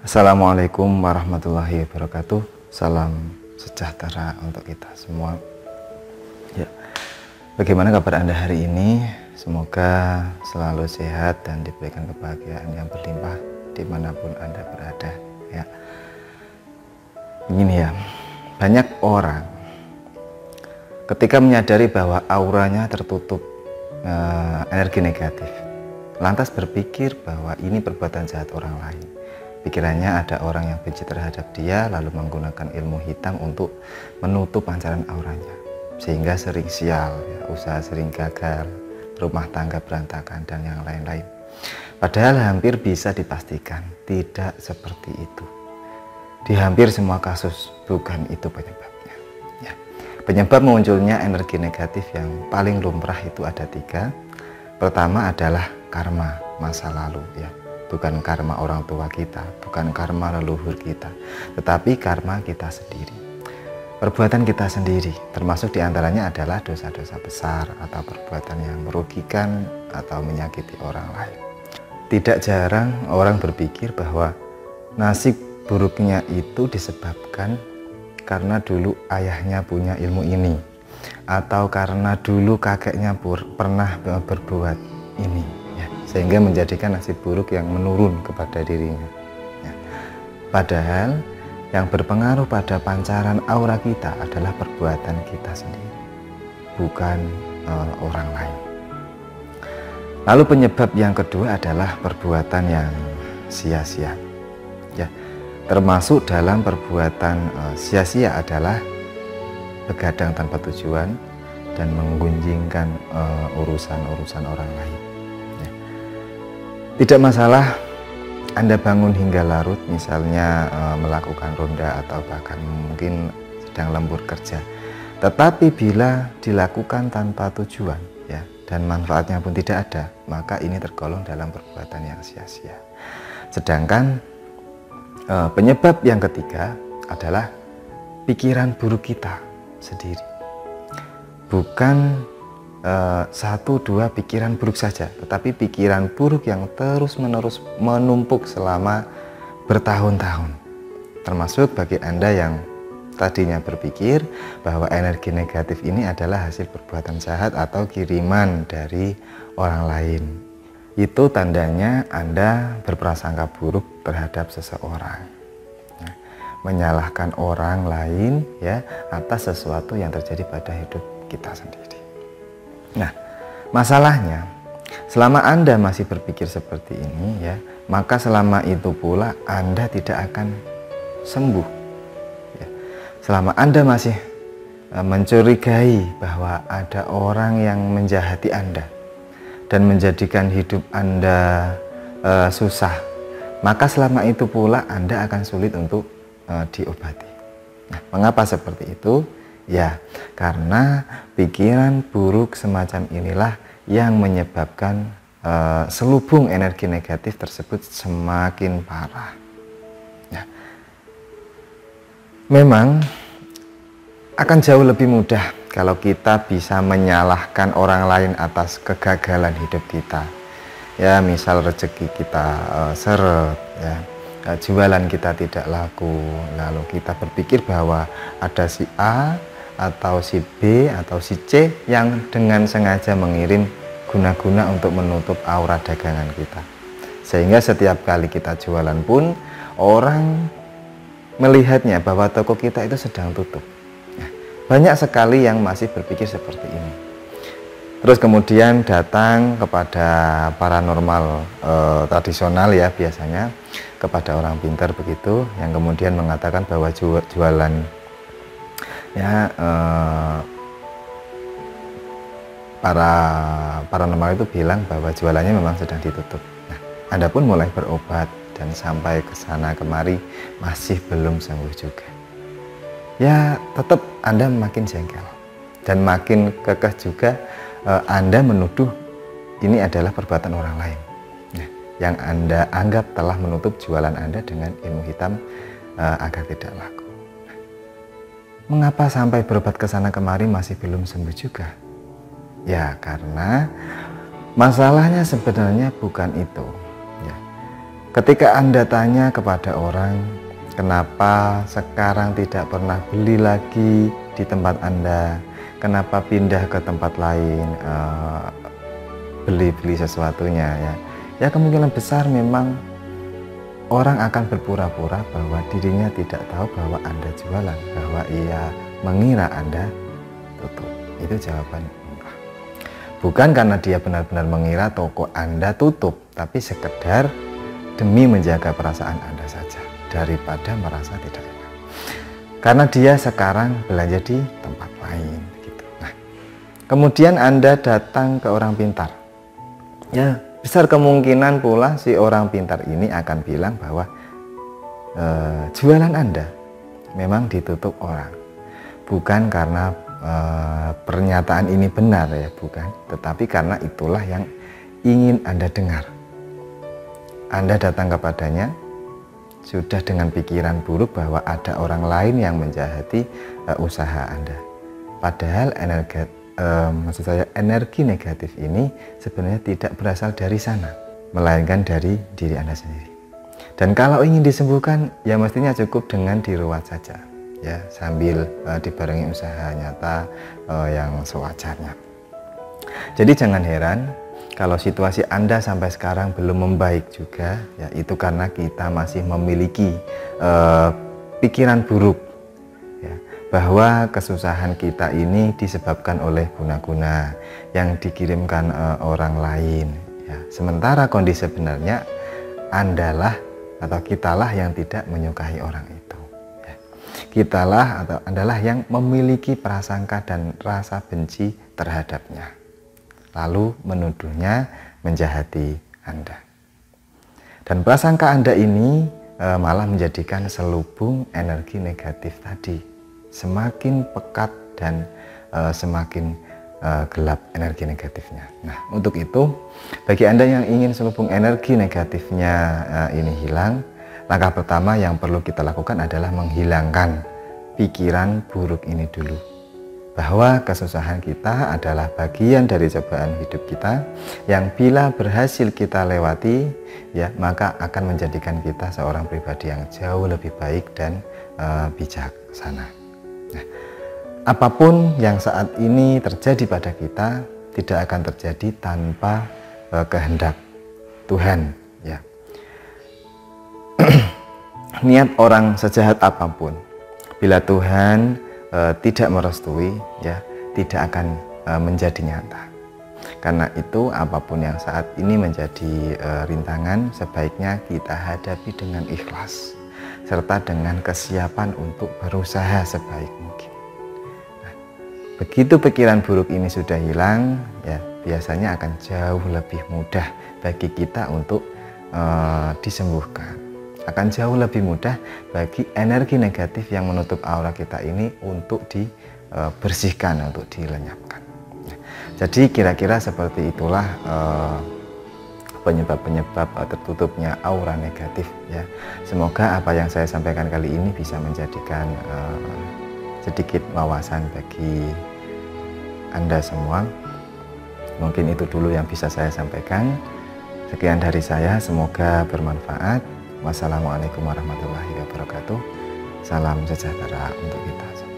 Assalamualaikum warahmatullahi wabarakatuh. Salam sejahtera untuk kita semua. Ya, bagaimana kabar Anda hari ini? Semoga selalu sehat dan diberikan kebahagiaan yang berlimpah dimanapun Anda berada. Ya, begini ya, banyak orang ketika menyadari bahwa auranya tertutup energi negatif, lantas berpikir bahwa ini perbuatan jahat orang lain. Pikirannya ada orang yang benci terhadap dia, lalu menggunakan ilmu hitam untuk menutup pancaran auranya, sehingga sering sial, ya, usaha sering gagal, rumah tangga berantakan, dan yang lain-lain. Padahal hampir bisa dipastikan tidak seperti itu. Di hampir semua kasus bukan itu penyebabnya. Ya. Penyebab munculnya energi negatif yang paling lumrah itu ada 3. Pertama adalah karma masa lalu, ya. Bukan karma orang tua kita, bukan karma leluhur kita, tetapi karma kita sendiri. Perbuatan kita sendiri, termasuk diantaranya adalah dosa-dosa besar atau perbuatan yang merugikan atau menyakiti orang lain. Tidak jarang orang berpikir bahwa nasib buruknya itu disebabkan karena dulu ayahnya punya ilmu ini, atau karena dulu kakeknya pernah berbuat ini, sehingga menjadikan nasib buruk yang menurun kepada dirinya. Ya. Padahal yang berpengaruh pada pancaran aura kita adalah perbuatan kita sendiri, bukan orang lain. Lalu penyebab yang kedua adalah perbuatan yang sia-sia. Ya, termasuk dalam perbuatan sia-sia adalah begadang tanpa tujuan dan menggunjingkan urusan-urusan orang lain. Tidak masalah Anda bangun hingga larut, misalnya melakukan ronda atau bahkan mungkin sedang lembur kerja. Tetapi bila dilakukan tanpa tujuan, ya, dan manfaatnya pun tidak ada, maka ini tergolong dalam perbuatan yang sia-sia. Sedangkan penyebab yang ketiga adalah pikiran buruk kita sendiri. Bukan 1-2 pikiran buruk saja, tetapi pikiran buruk yang terus-menerus menumpuk selama bertahun-tahun. Termasuk bagi Anda yang tadinya berpikir bahwa energi negatif ini adalah hasil perbuatan jahat atau kiriman dari orang lain. Itu tandanya Anda berprasangka buruk terhadap seseorang, ya, menyalahkan orang lain, ya, atas sesuatu yang terjadi pada hidup kita sendiri. Nah, masalahnya selama Anda masih berpikir seperti ini, ya, maka selama itu pula Anda tidak akan sembuh. Ya. Selama Anda masih mencurigai bahwa ada orang yang menjahati Anda dan menjadikan hidup Anda susah, maka selama itu pula Anda akan sulit untuk diobati. Nah, mengapa seperti itu? Ya, karena pikiran buruk semacam inilah yang menyebabkan selubung energi negatif tersebut semakin parah. Ya. Memang akan jauh lebih mudah kalau kita bisa menyalahkan orang lain atas kegagalan hidup kita. Ya, misal rezeki kita seret, ya, jualan kita tidak laku, lalu kita berpikir bahwa ada si A atau si B atau si C yang dengan sengaja mengirim guna-guna untuk menutup aura dagangan kita, sehingga setiap kali kita jualan pun orang melihatnya bahwa toko kita itu sedang tutup. Nah, banyak sekali yang masih berpikir seperti ini. Terus kemudian datang kepada paranormal tradisional, ya, biasanya kepada orang pintar begitu, yang kemudian mengatakan bahwa jualan, ya, para paranormal itu bilang bahwa jualannya memang sedang ditutup. Nah, Anda pun mulai berobat dan sampai ke sana kemari masih belum sembuh juga. Ya, tetap Anda makin jengkel dan makin kekeh juga. Anda menuduh ini adalah perbuatan orang lain, nah, yang Anda anggap telah menutup jualan Anda dengan ilmu hitam agar tidak laku. Mengapa sampai berobat ke sana kemari masih belum sembuh juga? Ya, karena masalahnya sebenarnya bukan itu. Ya. Ketika Anda tanya kepada orang, kenapa sekarang tidak pernah beli lagi di tempat Anda, kenapa pindah ke tempat lain, beli sesuatunya, ya kemungkinan besar memang orang akan berpura-pura bahwa dirinya tidak tahu bahwa Anda jualan, bahwa ia mengira Anda tutup. Itu jawaban murah. Bukan karena dia benar-benar mengira toko Anda tutup, tapi sekedar demi menjaga perasaan Anda saja, daripada merasa tidak enak. Karena dia sekarang belanja di tempat lain gitu. Nah, kemudian Anda datang ke orang pintar. Ya, besar kemungkinan pula si orang pintar ini akan bilang bahwa jualan Anda memang ditutup orang. Bukan karena pernyataan ini benar, ya bukan, tetapi karena itulah yang ingin Anda dengar. Anda datang kepadanya sudah dengan pikiran buruk bahwa ada orang lain yang menjahati usaha Anda. Padahal energi negatif ini sebenarnya tidak berasal dari sana, melainkan dari diri Anda sendiri. Dan kalau ingin disembuhkan, ya mestinya cukup dengan diruat saja, ya sambil dibarengi usaha nyata yang sewajarnya. Jadi jangan heran kalau situasi Anda sampai sekarang belum membaik juga, ya itu karena kita masih memiliki pikiran buruk, ya, bahwa kesusahan kita ini disebabkan oleh guna-guna yang dikirimkan orang lain. Ya. Sementara kondisi sebenarnya Andalah atau kitalah yang tidak menyukai orang itu. Ya. Kitalah atau Andalah yang memiliki prasangka dan rasa benci terhadapnya, lalu menuduhnya menjahati Anda. Dan prasangka Anda ini malah menjadikan selubung energi negatif tadi semakin pekat dan semakin gelap energi negatifnya. Nah, untuk itu bagi Anda yang ingin selubung energi negatifnya ini hilang, langkah pertama yang perlu kita lakukan adalah menghilangkan pikiran buruk ini dulu, bahwa kesusahan kita adalah bagian dari cobaan hidup kita yang bila berhasil kita lewati, ya maka akan menjadikan kita seorang pribadi yang jauh lebih baik dan bijaksana. Nah, apapun yang saat ini terjadi pada kita tidak akan terjadi tanpa kehendak Tuhan, ya. Niat orang sejahat apapun, bila Tuhan tidak merestui, ya tidak akan menjadi nyata. Karena itu apapun yang saat ini menjadi rintangan, sebaiknya kita hadapi dengan ikhlas serta dengan kesiapan untuk berusaha sebaik mungkin. Nah, begitu pikiran buruk ini sudah hilang, ya biasanya akan jauh lebih mudah bagi kita untuk disembuhkan. Akan jauh lebih mudah bagi energi negatif yang menutup aura kita ini untuk dibersihkan, untuk dilenyapkan. Jadi kira-kira seperti itulah penyebab-penyebab tertutupnya aura negatif, ya. Semoga apa yang saya sampaikan kali ini bisa menjadikan sedikit wawasan bagi Anda semua. Mungkin itu dulu yang bisa saya sampaikan. Sekian dari saya, semoga bermanfaat. Wassalamualaikum warahmatullahi wabarakatuh. Salam sejahtera untuk kita semua.